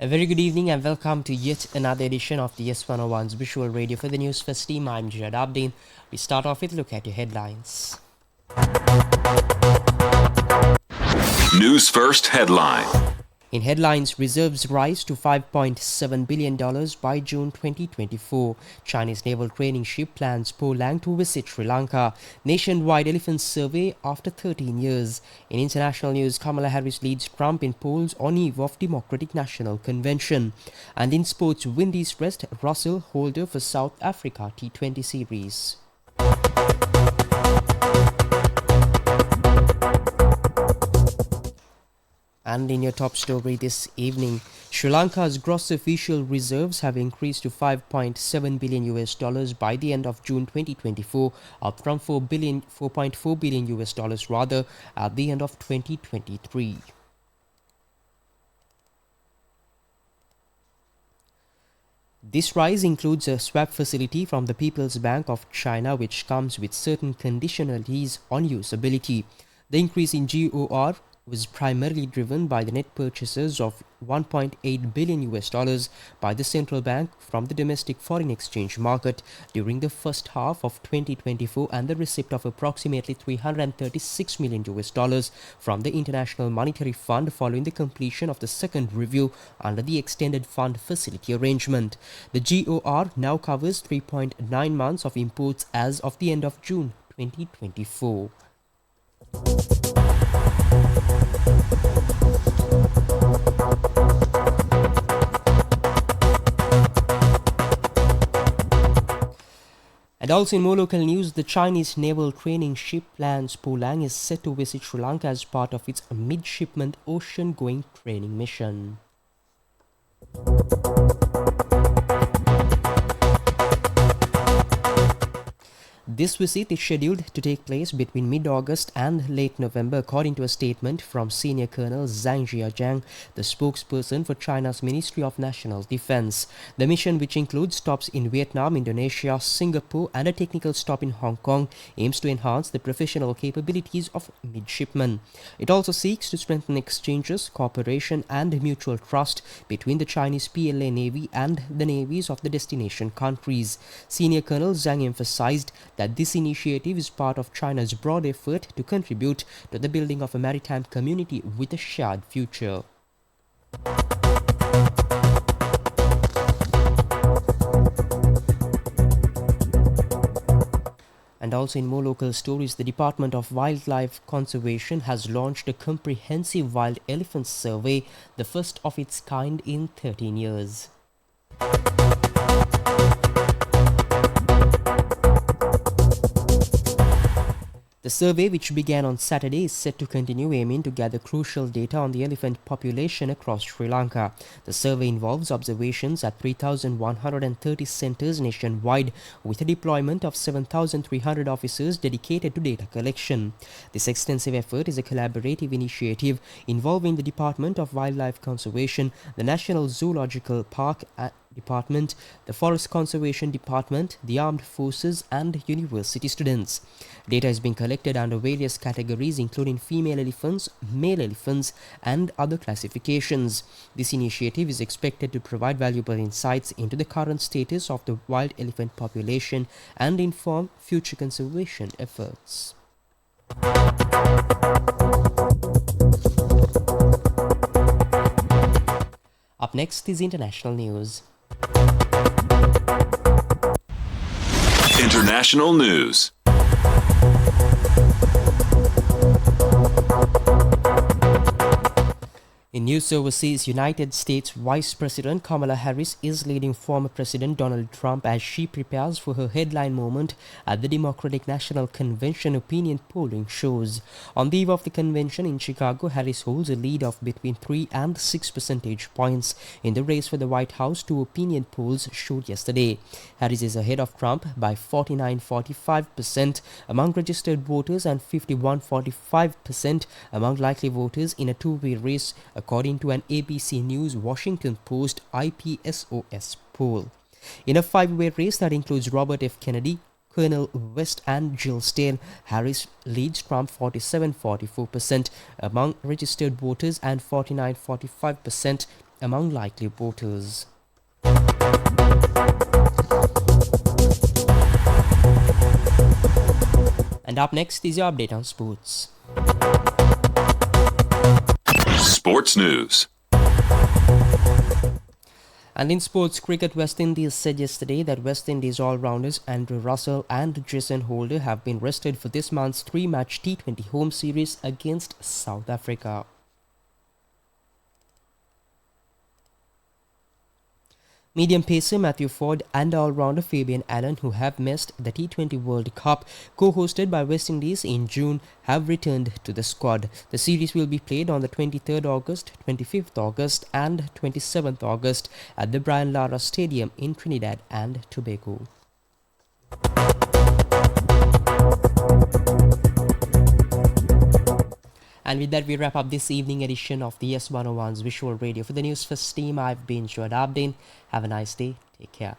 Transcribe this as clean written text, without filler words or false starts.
A very good evening and welcome to yet another edition of the YES101's visual radio for the Newsfirst team. I'm Jadabdin. We start off with a look at your headlines. Newsfirst headline. In headlines, reserves rise to $5.7 billion by June 2024. Chinese naval training ship plans Po Lang to visit Sri Lanka. Nationwide elephant survey after 13 years. In international news, Kamala Harris leads Trump in polls on eve of Democratic National Convention. And in sports, Windies rest Russell holder for South Africa T20 series. And in your top story this evening, Sri Lanka's gross official reserves have increased to $5.7 billion by the end of June 2024, up from $4.4 billion rather at the end of 2023. This rise includes a swap facility from the People's Bank of China, which comes with certain conditionalities on usability. The increase in GOR was primarily driven by the net purchases of $1.8 billion by the central bank from the domestic foreign exchange market during the first half of 2024 and the receipt of approximately $336 million from the International Monetary Fund following the completion of the second review under the extended fund facility arrangement. The GOR now covers 3.9 months of imports as of the end of June 2024. And also in more local news, the Chinese naval training ship plans Po Lang is set to visit Sri Lanka as part of its midshipman ocean-going training mission. This visit is scheduled to take place between mid-August and late November, according to a statement from Senior Colonel Zhang Jiajang, the spokesperson for China's Ministry of National Defense. The mission, which includes stops in Vietnam, Indonesia, Singapore, and a technical stop in Hong Kong, aims to enhance the professional capabilities of midshipmen. It also seeks to strengthen exchanges, cooperation, and mutual trust between the Chinese PLA Navy and the navies of the destination countries. Senior Colonel Zhang emphasized that this initiative is part of China's broad effort to contribute to the building of a maritime community with a shared future. And also in more local stories, the Department of Wildlife Conservation has launched a comprehensive wild elephant survey, the first of its kind in 13 years. The survey, which began on Saturday, is set to continue, aiming to gather crucial data on the elephant population across Sri Lanka. The survey involves observations at 3,130 centres nationwide, with a deployment of 7,300 officers dedicated to data collection. This extensive effort is a collaborative initiative involving the Department of Wildlife Conservation, the National Zoological Park Department, the Forest Conservation Department, the Armed Forces, and university students. Data is being collected under various categories, including female elephants, male elephants, and other classifications. This initiative is expected to provide valuable insights into the current status of the wild elephant population and inform future conservation efforts. Up next is international news. International news. In news overseas, United States Vice President Kamala Harris is leading former President Donald Trump as she prepares for her headline moment at the Democratic National Convention, opinion polling shows. On the eve of the convention in Chicago, Harris holds a lead of between 3 and 6 percentage points in the race for the White House, two opinion polls showed yesterday. Harris is ahead of Trump by 49.45% among registered voters and 51.45% among likely voters in a two-way race, according to an ABC News Washington Post IPSOS poll. In a five-way race that includes Robert F. Kennedy, Colonel West and Jill Stein, Harris leads Trump 47.44% among registered voters and 49.45% among likely voters. And up next is your update on sports. Sports news. And in sports cricket, West Indies said yesterday that West Indies all-rounders Andrew Russell and Jason Holder have been rested for this month's three-match T20 home series against South Africa. Medium pacer Matthew Ford and all-rounder Fabian Allen, who have missed the T20 World Cup co-hosted by West Indies in June, have returned to the squad. The series will be played on the 23rd August, 25th August and 27th August at the Brian Lara Stadium in Trinidad and Tobago. And with that, we wrap up this evening edition of the YES101's Visual Radio. For the Newsfirst team, I've been Joad Abdin. Have a nice day. Take care.